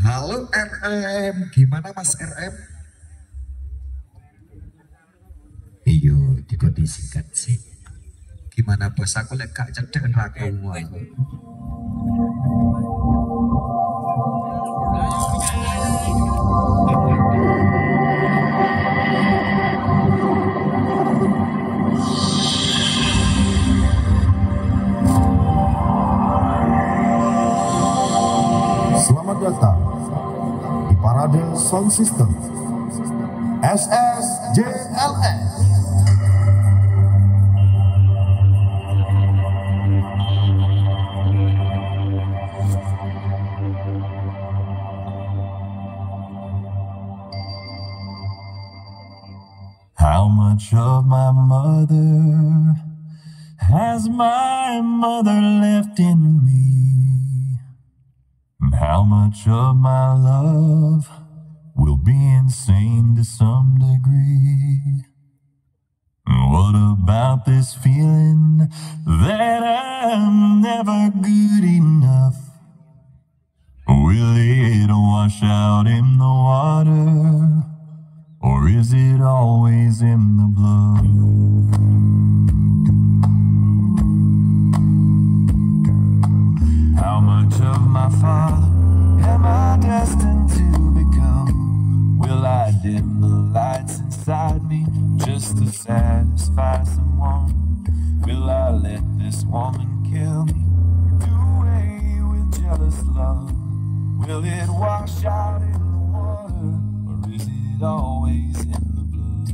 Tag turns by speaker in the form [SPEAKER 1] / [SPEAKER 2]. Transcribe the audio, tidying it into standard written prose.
[SPEAKER 1] Halo RM, gimana Mas RM? Iyo, dikoti singkat sih. Gimana bos, aku lek gak cedek rakumu aku.
[SPEAKER 2] Selamat datang di Parade Sound System SSJLS. How much of my mother has my mother left in me? How much of my love will be insane to some degree? What about this feeling that I'm never good enough? Will it wash out in the water, or is it always in the blood? How much of my father am I destined to become? Will I dim the lights inside me just to satisfy someone? Will I let this woman kill me? Do away with jealous love? Will it wash out in the water, or is it always in the blood?